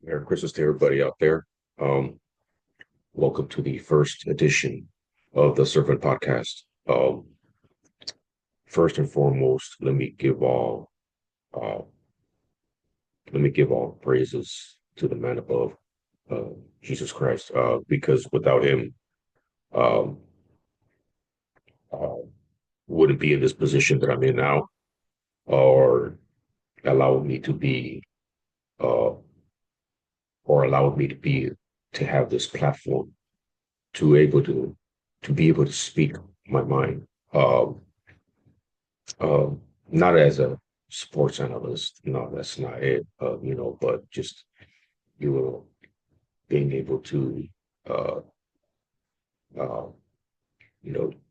Merry Christmas to everybody out there. Um, Welcome to the first edition of the Cervin Podcast. First and foremost, uh, let me give all praises to the man above, uh, Jesus Christ, because without him, um, uh, wouldn't be in this position that I'm in now, or allowing me to be, uh, or allowing me to have this platform to be able to speak my mind. Um, Not as a sports analyst, no, that's not it. But just you know, being able to, uh, uh,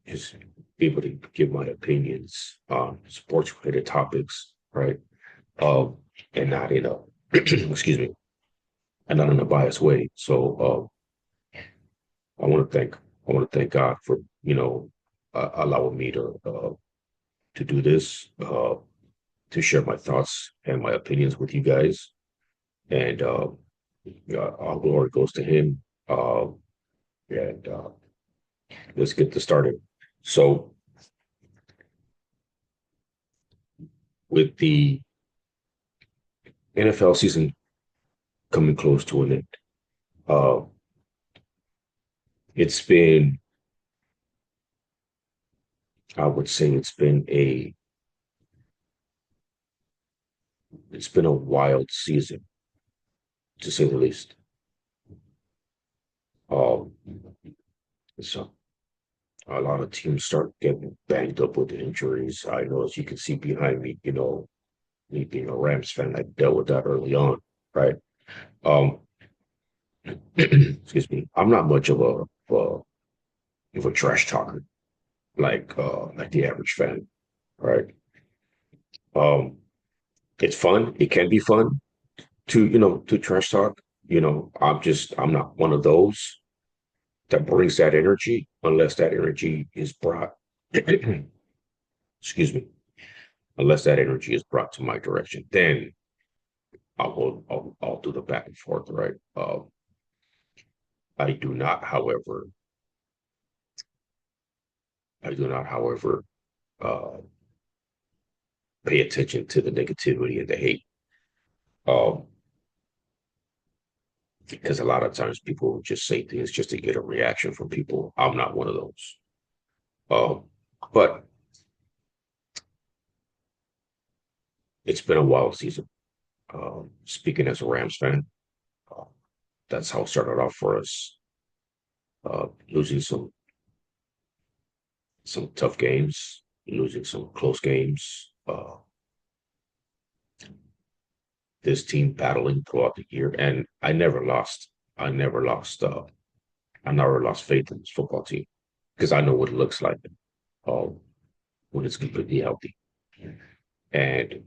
just be able to give my opinions on sports related topics, right? Um, and not in a, excuse me, and not in a biased way. So, I want to thank God for allowing me to do this, to share my thoughts and my opinions with you guys. And all glory goes to him. Uh, and Let's get this started. So, with the NFL season coming close to an end, uh, it's been, I would say, it's been a wild season to say the least. Um, so a lot of teams start getting banged up with injuries. I know, as you can see behind me, me being a Rams fan, I dealt with that early on, right? Um, excuse me. I'm not much of a trash talker like the average fan, right? Um, it's fun. It can be fun to trash talk. I'm not one of those that brings that energy unless that energy is brought. Excuse me. Unless that energy is brought to my direction, then I'll do the back and forth, right? I do not, however, I do not, however, uh, pay attention to the negativity and the hate. Um, because a lot of times people just say things just to get a reaction from people. I'm not one of those. Um, but it's been a wild season. Speaking as a Rams fan, uh, that's how it started off for us. Losing some tough games, losing some close games. This team battling throughout the year, and I never lost. I never lost faith in this football team because I know what it looks like uh, when it's completely healthy. And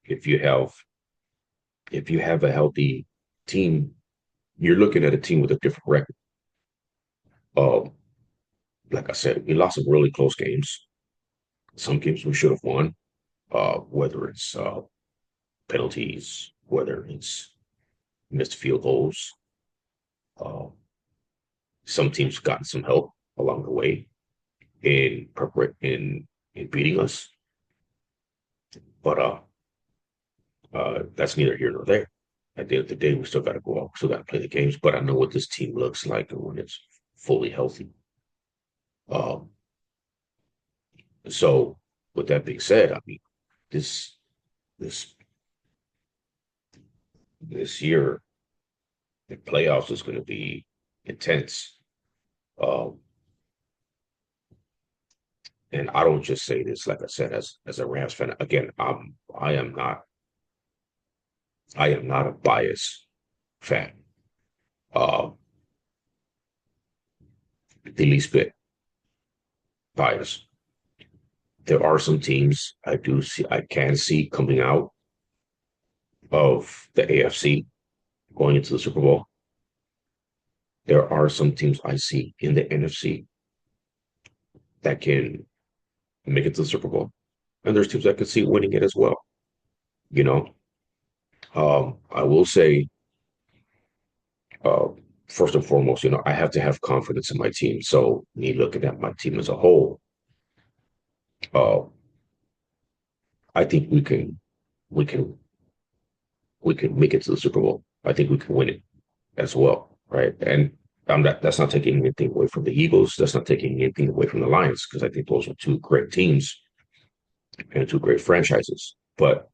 if you have if you have a healthy team, you're looking at a team with a different record. Um, like I said, we lost some really close games. Some games we should have won, whether it's penalties, whether it's missed field goals. Uh, some teams gotten some help along the way in beating us, but that's neither here nor there. At the end of the day, we still got to go out, we still got to play the games. But I know what this team looks like when it's fully healthy. Um, so, with that being said, I mean, this this this year, the playoffs is going to be intense. Um, and I don't just say this, like I said, as a Rams fan. Again, I am not a biased fan. Uh, the least bit biased. There are some teams I can see coming out of the AFC going into the Super Bowl. There are some teams I see in the NFC that can make it to the Super Bowl, and there's teams I could see winning it as well. You know, I will say. Uh, First and foremost, I have to have confidence in my team. So me looking at my team as a whole, uh, I think we can we can make it to the Super Bowl. I think we can win it as well, right? And that's not taking anything away from the Eagles. That's not taking anything away from the Lions because I think those are two great teams and two great franchises. But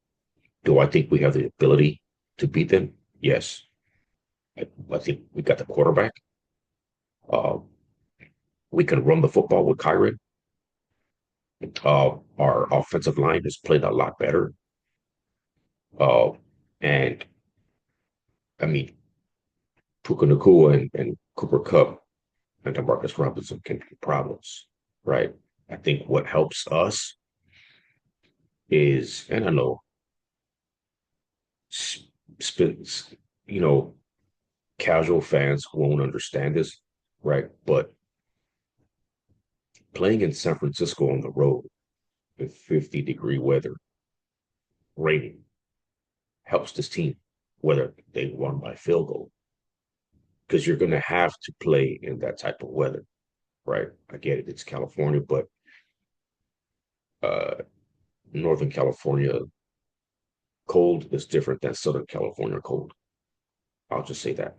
do I think we have the ability to beat them? Yes. I think we got the quarterback. Uh, we can run the football with Kyron. Our offensive line has played a lot better. Uh, and I mean, Puka Nakua and Cooper Cup and Demarcus Robinson can be problems, right? I think what helps us is, and I know, sp- you know, casual fans won't understand this, right? But playing in San Francisco on the road with 50-degree weather, raining, helps this team, whether they won by field goal, because you're going to have to play in that type of weather, right? I get it, it's California, but uh, Northern California cold is different than Southern California cold. I'll just say that.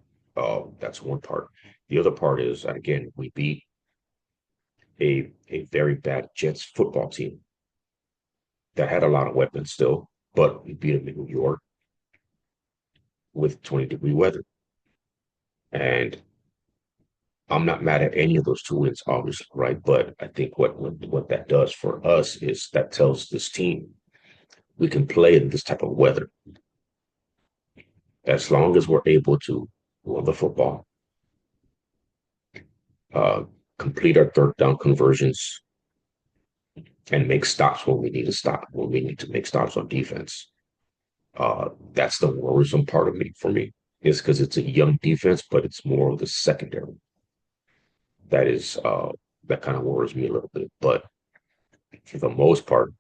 That's one part. The other part is, again, we beat a very bad Jets football team that had a lot of weapons still, but we beat them in New York with 20-degree weather. And I'm not mad at any of those two wins, obviously, right? But I think what that does for us is that tells this team we can play in this type of weather as long as we're able to run the football, uh, complete our third down conversions, and make stops when we need to stop, when we need to make stops on defense. That's the worrisome part of me for me, is because it's a young defense, but it's more of the secondary that is that kind of worries me a little bit. But for the most part,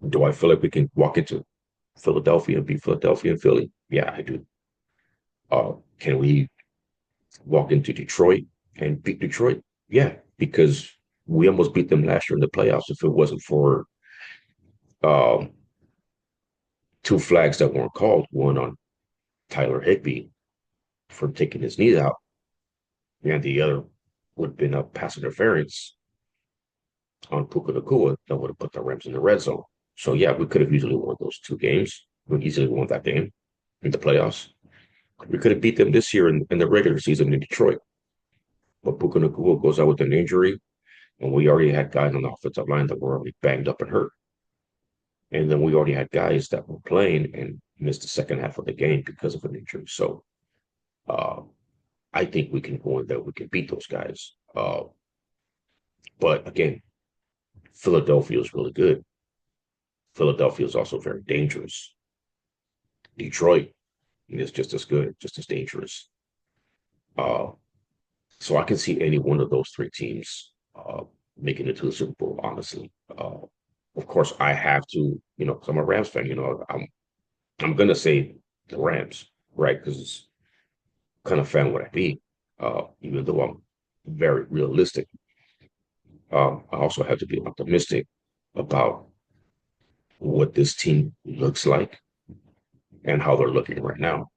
do I feel like we can walk into Philadelphia and beat Philadelphia and Philly? Yeah, I do. Can we walk into Detroit and beat Detroit? Yeah, because we almost beat them last year in the playoffs. If it wasn't for um, two flags that weren't called, one on Tyler Higbee for taking his knee out, and the other would have been a pass interference on Puka Nakua that would have put the Rams in the red zone. So yeah, we could have easily won those two games. We easily won that game in the playoffs. We could have beat them this year in the regular season in Detroit. But Puka Nakua goes out with an injury, and we already had guys on the offensive line that were already banged up and hurt. And then we already had guys that were playing and missed the second half of the game because of an injury. So uh, I think we can go in there, we can beat those guys. But again, Philadelphia is really good. Philadelphia is also very dangerous. Detroit is just as good, just as dangerous. Uh, so I can see any one of those three teams making it to the Super Bowl, honestly. Of course, I have to, because I'm a Rams fan, I'm gonna say the Rams, right? Because it's kind of fan would I be, even though I'm very realistic. I also have to be optimistic about what this team looks like and how they're looking right now.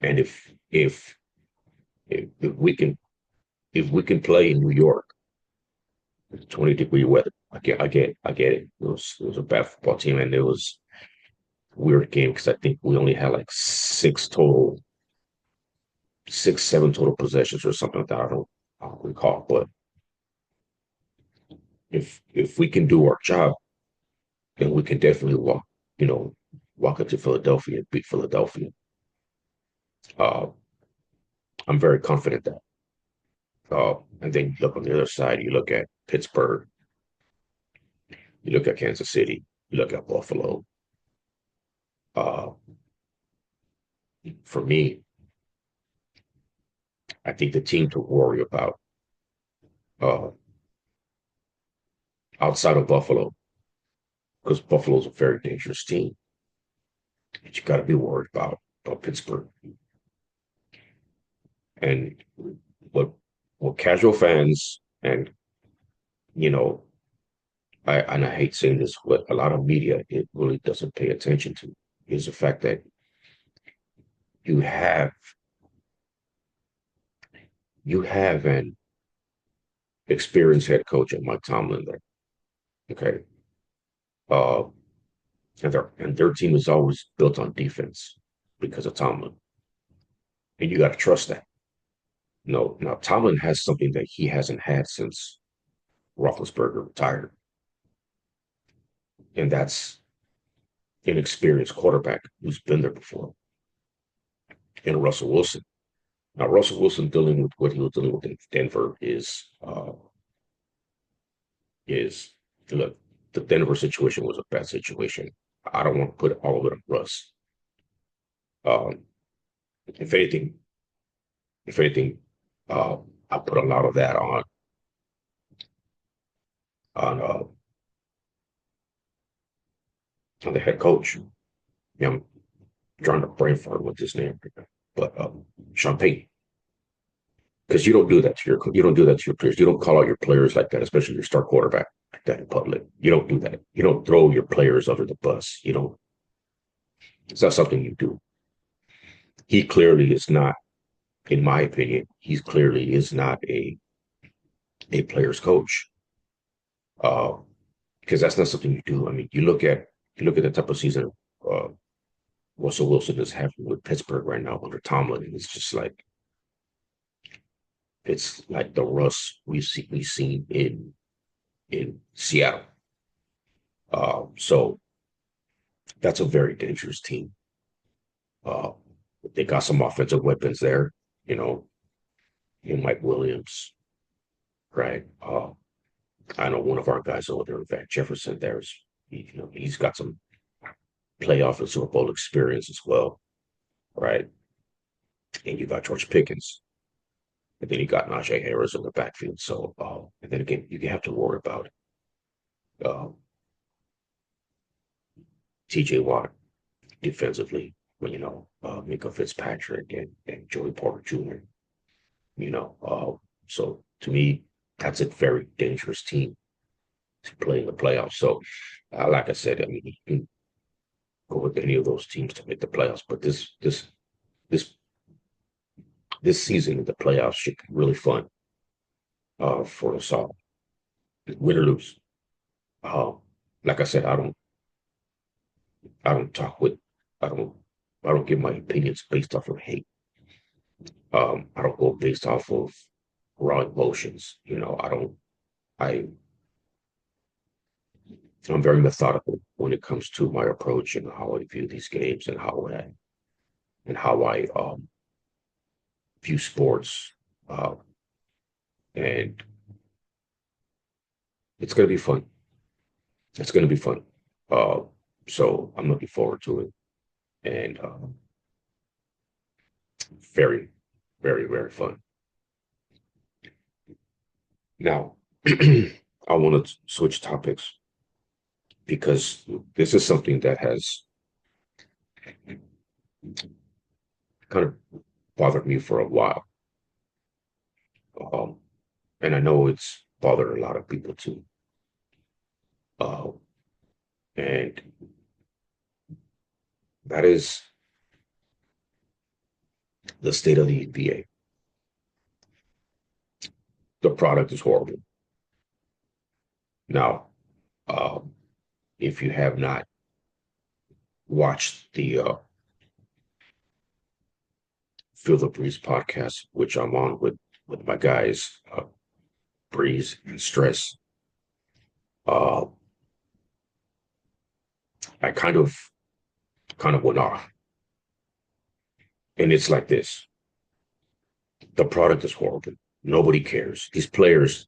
And if we can play in New York, 20-degree weather, I get it. It was a bad football team, and it was a weird game because I think we only had like seven total possessions or something like that. I don't recall, but if we can do our job, then we can definitely you know, walk into Philadelphia and beat Philadelphia. Uh, I'm very confident that. And then you look on the other side, you look at Pittsburgh, you look at Kansas City, you look at Buffalo. Uh, for me, I think the team to worry about uh, outside of Buffalo, because Buffalo's a very dangerous team, but you got to be worried about Pittsburgh. And what what casual fans and you know, I hate saying this, but a lot of media it really doesn't pay attention to is the fact that you have you have an experienced head coach at Mike Tomlin there. Okay. Uh, and their team is always built on defense because of Tomlin. And you got to trust that. No, now Tomlin has something that he hasn't had since Roethlisberger retired, and that's an experienced quarterback who's been there before, and Russell Wilson. Now, Russell Wilson dealing with what he was dealing with in Denver is look, the Denver situation was a bad situation. I don't want to put all of it on Russ. Um, if anything, if anything, uh, I put a lot of that on on the head coach. I'm drawing a brain fart with his name, but Sean Payton, because you don't do that to your players. You don't call out your players like that, especially your star quarterback like that in public. You don't do that. You don't throw your players under the bus. You don't. It's not something you do. He clearly is not, in my opinion, he clearly is not a player's coach. Uh, because that's not something you do. I mean, you look at the type of season uh, Russell Wilson is having with Pittsburgh right now under Tomlin, and it's like the Russ we've seen in Seattle. So that's a very dangerous team. Uh, they got some offensive weapons there, you know, Mike Williams, right? I know one of our guys over there, Van Jefferson. He's got some playoff and Super Bowl experience as well, right? And you got George Pickens, and then you got Najee Harris in the backfield. So, and then again, you have to worry about uh, T.J. Watt defensively, Minka Fitzpatrick and Joey Porter Jr. You know, so to me, that's a very dangerous team to play in the playoffs. So, like I said, I mean, you can go with any of those teams to make the playoffs, but this this season in the playoffs should be really fun for us all, win or lose. Uh, like I said, I don't talk with I don't I don't give my opinions based off of hate. I don't go based off of raw emotions. I I'm very methodical when it comes to my approach and how I view these games and how I view sports. Uh, and it's going to be fun. It's going to be fun. Uh, so I'm looking forward to it, and very, very, very fun. Now, I want to switch topics because this is something that has kind of bothered me for a while. Um, and I know it's bothered a lot of people too. Uh, and that is the state of the NBA. The product is horrible. Now, um, if you have not watched the Feel the Breeze podcast, which I'm on with my guys, Breeze and Stress, uh, I kind of went off, and it's like this: the product is horrible. Nobody cares. These players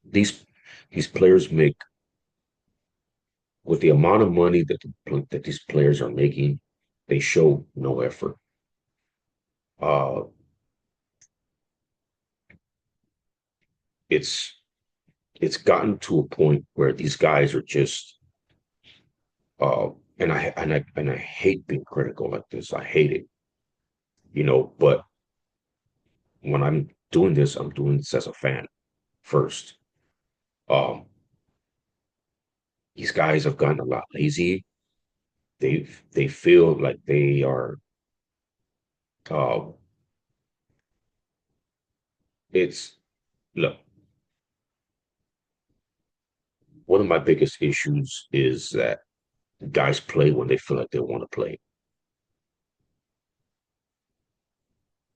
make with the amount of money that these players are making, they show no effort. Uh, it's it's gotten to a point where these guys are just uh, and I hate being critical like this. I hate it, but when I'm doing this, I'm doing this as a fan first. Um, these guys have gotten a lot lazy. They feel like they are. Uh, it's look. One of my biggest issues is that guys play when they feel like they want to play.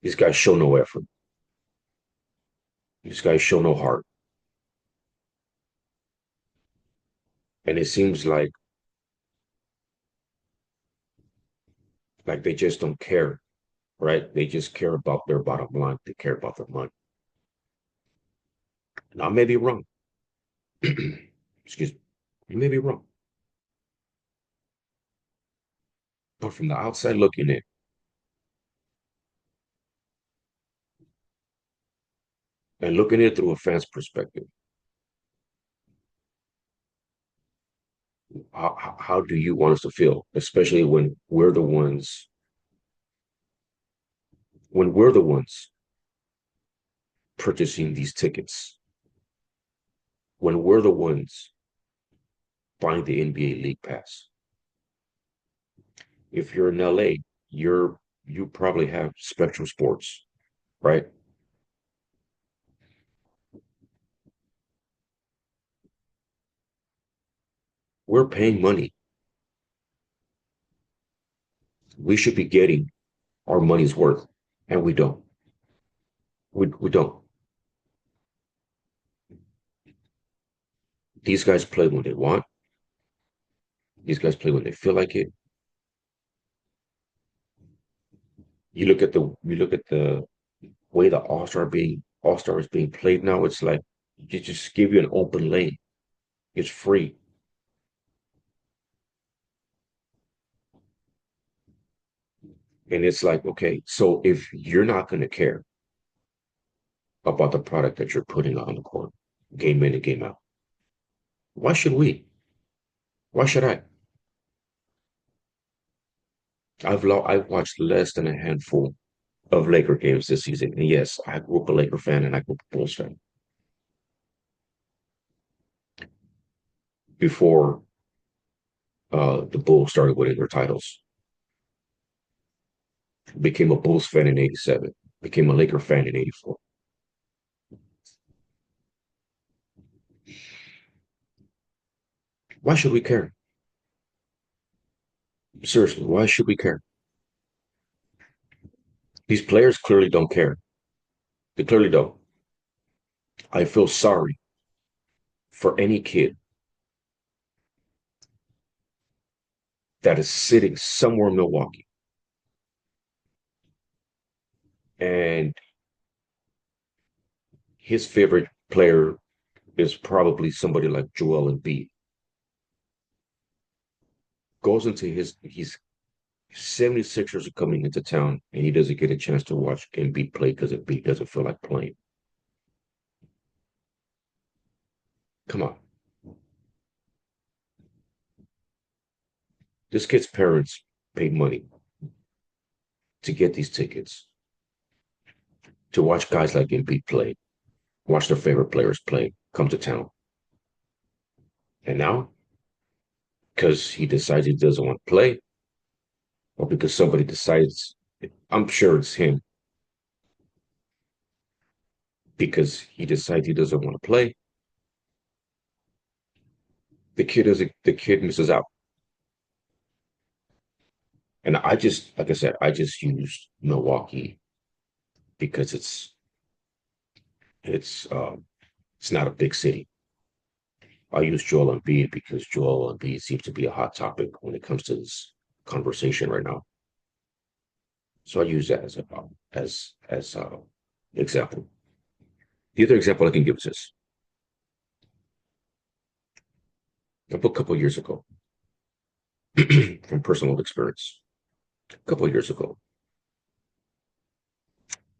These guys show no effort. These guys show no heart, and it seems like they just don't care, right? They just care about their bottom line. They care about their money. And I may be wrong. Excuse me. You may be wrong, but from the outside looking in, and looking at it through a fan's perspective, how do you want us to feel, especially when we're the ones purchasing these tickets, when we're the ones buying the NBA League Pass. If you're in LA, you probably have Spectrum Sports, right? We're paying money. We should be getting our money's worth, and we don't. We don't. These guys play when they want. These guys play when they feel like it. You look at the way the All Star is being played now. It's like you just give you an open lane. It's free, and it's like okay. So if you're not going to care about the product that you're putting on the court, game in and game out, why should we? Why should I? I've watched less than a handful of Laker games this season, and yes, I grew up a Laker fan and I grew up a Bulls fan before the Bulls started winning their titles. Became a Bulls fan in '87. Became a Laker fan in '84. Why should we care? Seriously, why should we care? These players clearly don't care. They clearly don't. I feel sorry for any kid that is sitting somewhere in Milwaukee and his favorite player is probably somebody like Joel Embiid. Goes into his 76ers are coming into town and he doesn't get a chance to watch Embiid play because Embiid doesn't feel like playing. Come on. This kid's parents paid money to get these tickets to watch guys like Embiid play, watch their favorite players play, come to town. And now, because he decides he doesn't want to play, or because somebody decides, I'm sure it's him, because he decides he doesn't want to play, the kid misses out. And I just, like I said, I just used Milwaukee because it's it's not a big city. I use Joel Embiid because Joel Embiid seems to be a hot topic when it comes to this conversation right now. So I use that as example. The other example I can give is this: a couple of years ago, from personal experience. A couple of years ago,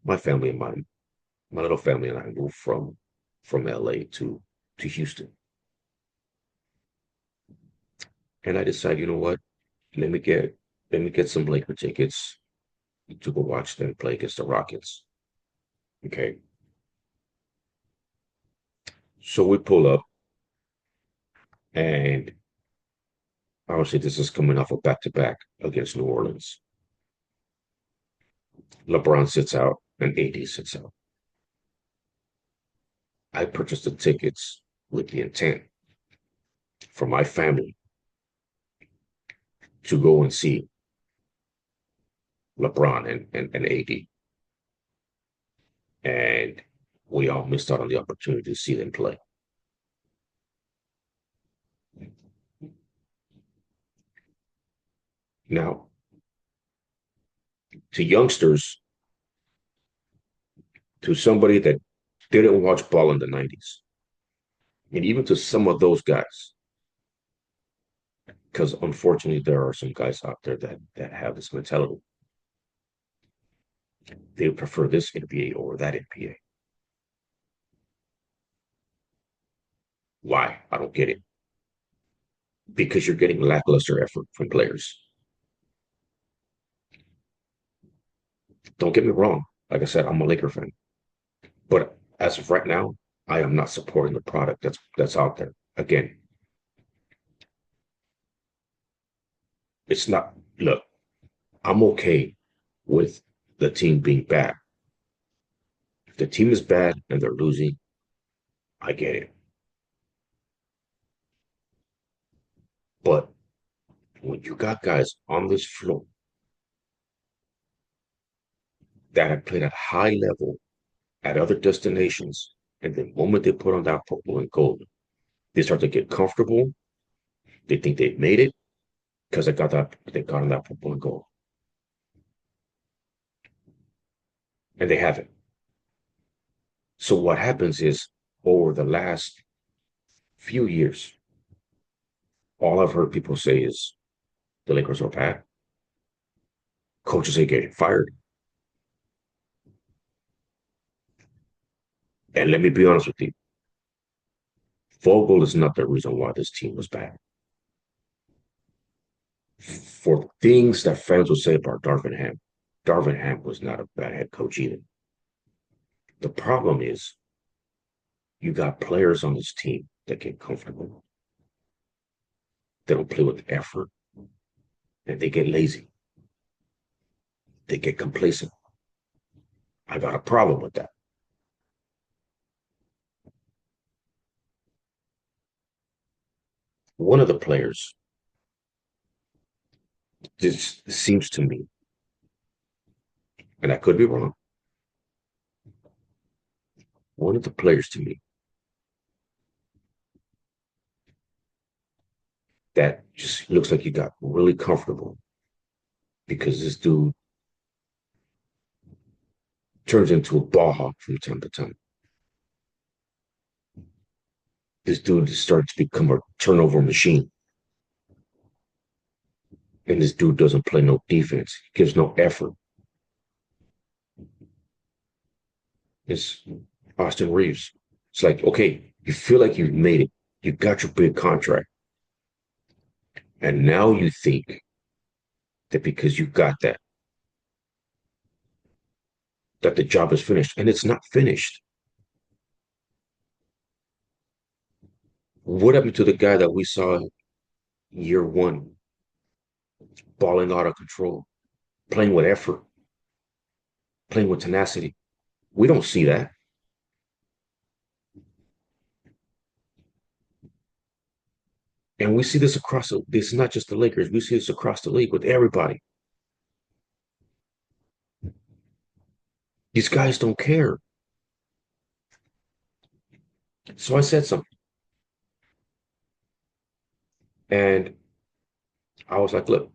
my family and my little family and I moved from LA to Houston, and I decided, you know what? Let me get let me get some Laker tickets to go watch them play against the Rockets. Okay. So we pull up, and obviously this is coming off a back to back against New Orleans. LeBron sits out and AD sits out. I purchased the tickets with the intent for my family to go and see LeBron and AD. And we all missed out on the opportunity to see them play. Now, to youngsters, to somebody that didn't watch ball in the 90s, and even to some of those guys, because unfortunately there are some guys out there that have this mentality. They prefer this NBA over that NBA. Why? I don't get it. Because you're getting lackluster effort from players. Don't get me wrong. Like I said, I'm a Laker fan. But as of right now, I am not supporting the product that's out there. Again, it's not. Look, I'm okay with the team being bad. If the team is bad and they're losing, I get it. But when you got guys on this floor that have played at high level at other destinations, and the moment they put on that purple and gold, they start to get comfortable. They think they've made it because they got on that purple and gold, and they haven't. So what happens is over the last few years, all I've heard people say is the Lakers are bad. Coaches are getting fired. And let me be honest with you, Vogel is not the reason why this team was bad. For things that fans will say about Darvin Ham was not a bad head coach either. The problem is you got players on this team that get comfortable. They don't play with effort, and they get lazy. They get complacent. I got a problem with that. One of the players, this seems to me, and I could be wrong, one of the players to me that just looks like he got really comfortable because this dude turns into a ball hawk from time to time. This dude starts to become a turnover machine. And this dude doesn't play no defense. He gives no effort. It's Austin Reeves. It's like, okay, you feel like you've made it. You got your big contract. And now you think that because you got that, that the job is finished. And it's not finished. What happened to the guy that we saw year one, balling out of control, playing with effort, playing with tenacity? We don't see that. And we see this is not just the Lakers. We see this across the league with everybody. These guys don't care. So I said something. And I was like, look,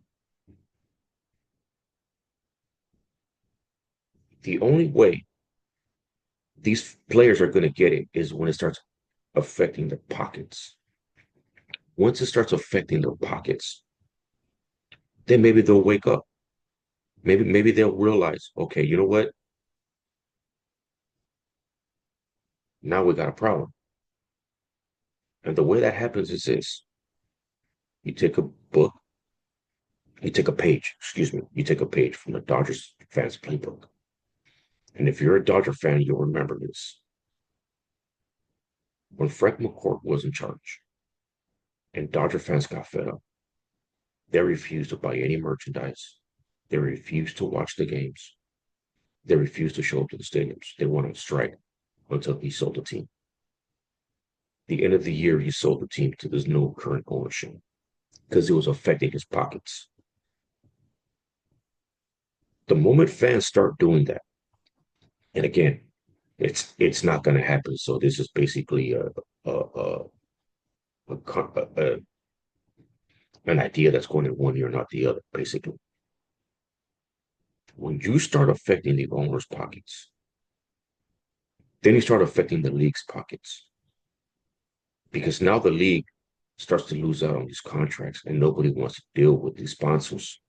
the only way these players are going to get it is when it starts affecting their pockets. Once it starts affecting their pockets, then maybe they'll wake up. Maybe they'll realize, okay, you know what? Now we got a problem. And the way that happens is this. You take a book, you take a page, excuse me, you take a page from the Dodgers fans playbook. And if you're a Dodger fan, you'll remember this. When Frank McCourt was in charge and Dodger fans got fed up, they refused to buy any merchandise. They refused to watch the games. They refused to show up to the stadiums. They went on strike until he sold the team. The end of the year, he sold the team to this new current ownership because it was affecting his pockets. The moment fans start doing that, and again, it's not going to happen. So this is basically a, a, a an idea that's going in one ear, not the other. Basically, when you start affecting the owner's pockets, then you start affecting the league's pockets because now the league starts to lose out on these contracts, and nobody wants to deal with these sponsors.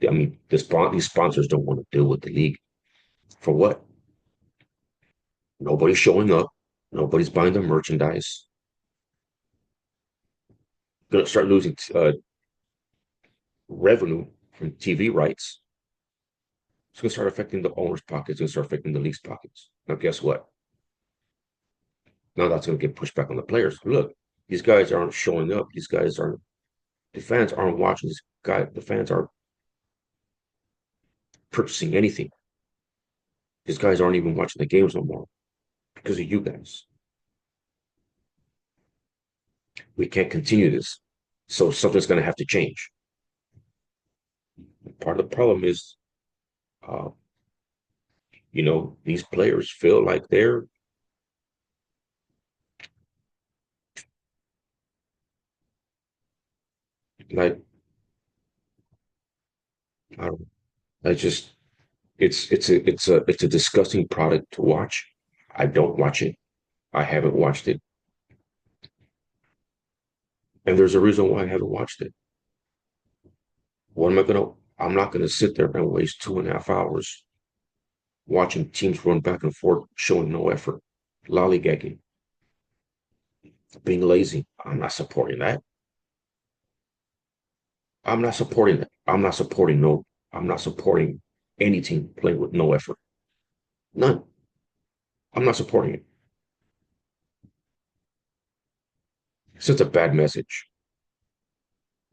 I mean, these sponsors don't want to deal with the league for what? Nobody's showing up. Nobody's buying the merchandise. Going to start losing revenue from TV rights. It's going to start affecting the owner's pockets. It's going to start affecting the league's pockets. Now, guess what? Now that's going to get pushed back on the players. Look, these guys aren't showing up. These guys aren't. The fans aren't watching this guy. The fans aren't purchasing anything. These guys aren't even watching the games no more because of you guys. We can't continue this. So something's going to have to change. Part of the problem is, uh, these players feel like they're like, I don't know. I just, it's a disgusting product to watch. I don't watch it. I haven't watched it. And there's a reason why I haven't watched it. What am I going to, I'm not going to sit there and waste 2.5 hours watching teams run back and forth, showing no effort, lollygagging, being lazy. I'm not supporting that. I'm not supporting that. I'm not supporting any team playing with no effort. None. I'm not supporting it. It's just a bad message.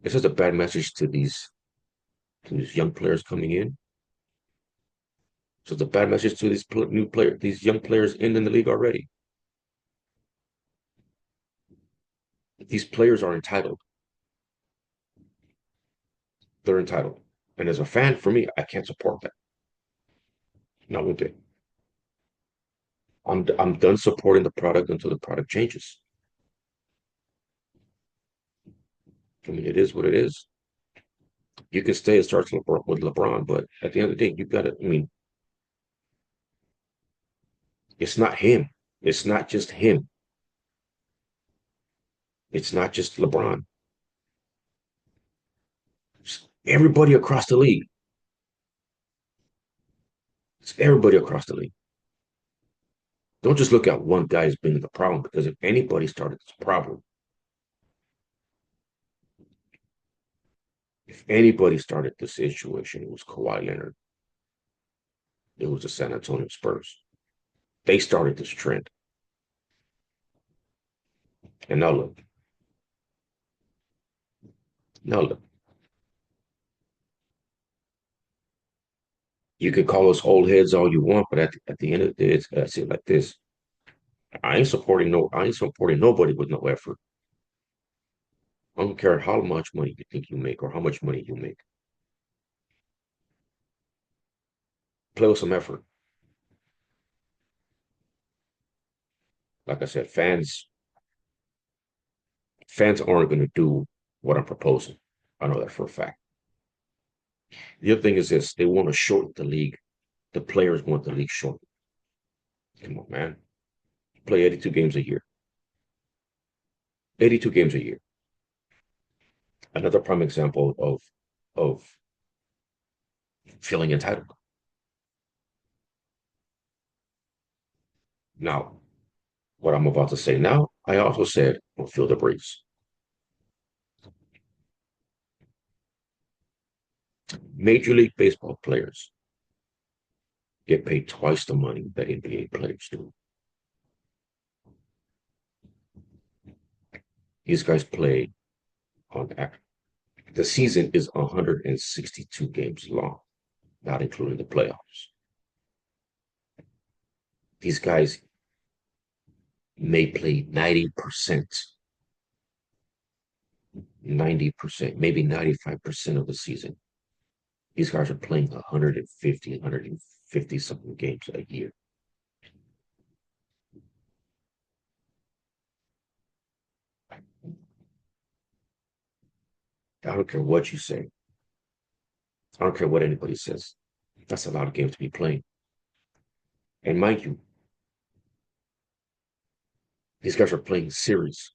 It's just a bad message to these young players coming in. So it's a bad message to these young players in the league already. These players are entitled. They're entitled. And as a fan, for me, I can't support that. Not with it. I'm done supporting the product until the product changes. I mean, it is what it is. You can stay and start with LeBron, but at the end of the day, you got to. I mean, it's not him. It's not just him. It's not just LeBron. It's everybody across the league. It's everybody across the league. Don't just look at one guy as being the problem, because if anybody started this problem, if anybody started this situation, it was Kawhi Leonard. It was the San Antonio Spurs. They started this trend. And now look, you can call us old heads all you want, but at the end of the day, I see it like this. I ain't supporting nobody with no effort. I don't care how much money you think you make or how much money you make. Play with some effort. Like I said, fans aren't going to do what I'm proposing. I know that for a fact. The other thing is this: they want to shorten the league. The players want the league shortened. Come on, man. Play 82 games a year. 82 games a year. Another prime example of feeling entitled. Now, what I'm about to say now, I also said on Field of Breeze. Major League Baseball players get paid twice the money that NBA players do. These guys play on the season is 162 games long, not including the playoffs. These guys may play 90%, 90%, maybe 95% of the season. These guys are playing 150, 150 something games a year. I don't care what you say. I don't care what anybody says. That's a lot of games to be playing. And mind you, these guys are playing series,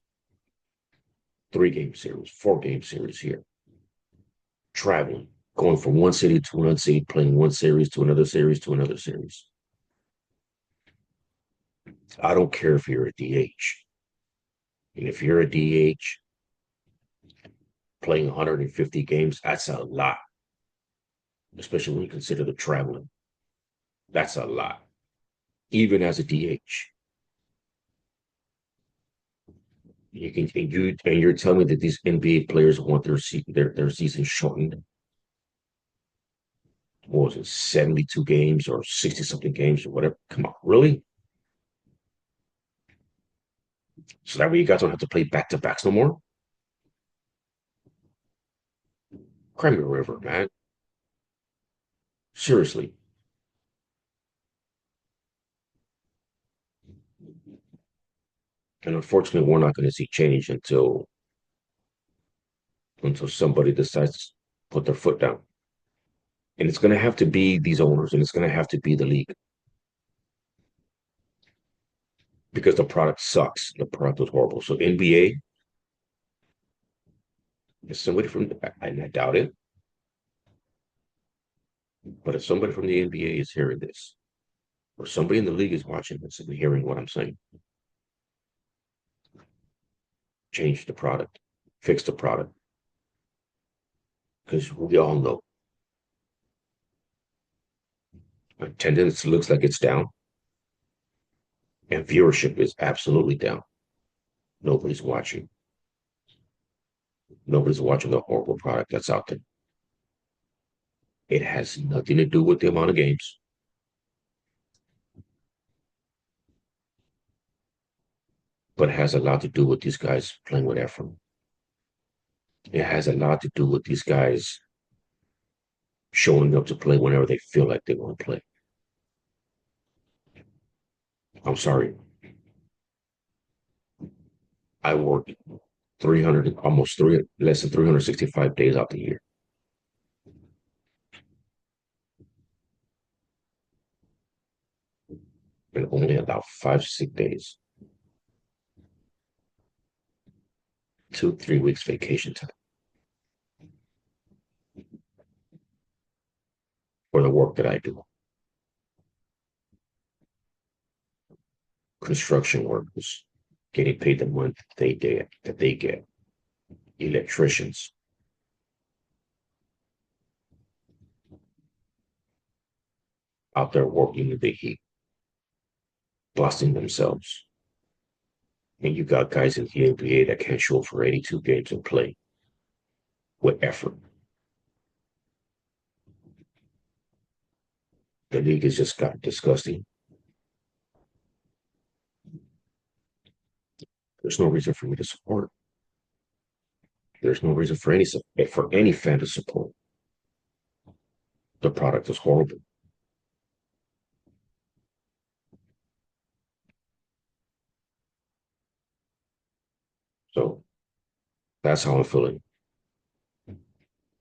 3 game series, 4 game series here, traveling, going from one city to another city, playing one series to another series to another series. I don't care if you're a DH. And if you're a DH playing 150 games, that's a lot, especially when you consider the traveling. That's a lot, even as a DH. You're telling me that these NBA players want their season shortened. What was it, 72 games or 60 something games or whatever? Come on, really? So that way you guys don't have to play back to backs no more? Cry me a river, man. Seriously. And unfortunately, we're not going to see change until somebody decides to put their foot down. And it's going to have to be these owners, and it's going to have to be the league because the product sucks. The product was horrible. So NBA, if somebody from, I doubt it, but if somebody from the NBA is hearing this, or somebody in the league is watching this and hearing what I'm saying, change the product, fix the product, because we all know attendance looks like it's down, and viewership is absolutely down. Nobody's watching. Nobody's watching the horrible product that's out there. It has nothing to do with the amount of games, but it has a lot to do with these guys playing with effort. It has a lot to do with these guys showing up to play whenever they feel like they want to play. I'm sorry. I work 300, almost three, less than 365 days out the year. And only about 5 sick days, 2, 3 weeks vacation time for the work that I do. Construction workers getting paid the month that they get. Electricians out there working in the heat, busting themselves. And you got guys in the NBA that can't show up for 82 games and play with effort. The league has just got disgusting. There's no reason for me to support. There's no reason for any fan to support. The product is horrible. So that's how I'm feeling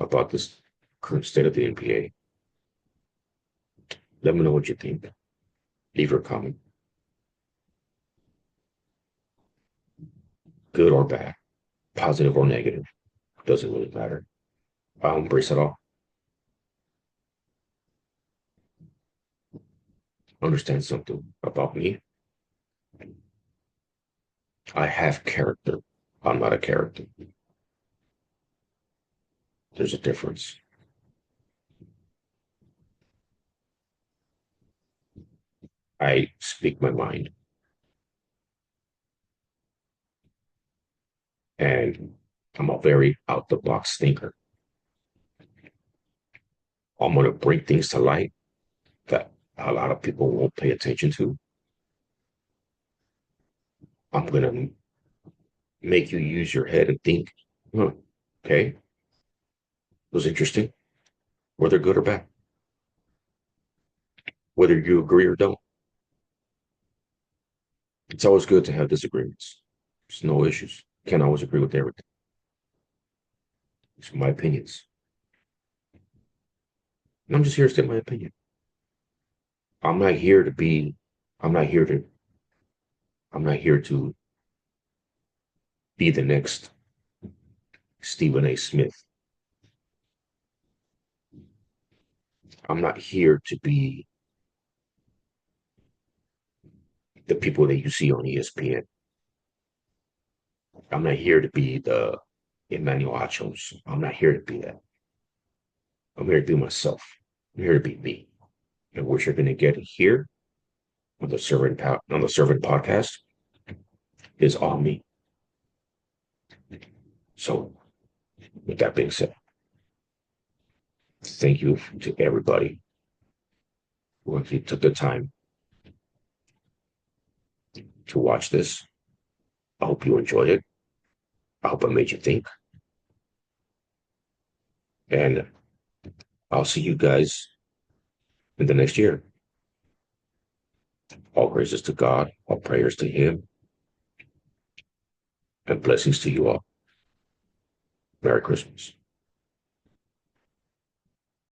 about this current state of the NBA. Let me know what you think. Leave your comment, good or bad, positive or negative. Doesn't really matter. I'll embrace it all. Understand something about me. I have character. I'm not a character. There's a difference. I speak my mind, and I'm a very out the box thinker. I'm going to bring things to light that a lot of people won't pay attention to. I'm going to make you use your head and think, huh, okay, it was interesting, whether good or bad, whether you agree or don't. It's always good to have disagreements. There's no issues. Can't always agree with everything. It's my opinions. And I'm just here to state my opinion. I'm not here to be, I'm not here to, I'm not here to be the next Stephen A. Smith. I'm not here to be the people that you see on ESPN. I'm not here to be the Emmanuel Achos. I'm not here to be that. I'm here to be myself. I'm here to be me. And what you're going to get here on the Cervin Podcast is all me. So, with that being said, thank you to everybody who actually took the time to watch this. I hope you enjoyed it. I hope I made you think. And I'll see you guys in the next year. All praises to God, all prayers to Him, and blessings to you all. Merry Christmas.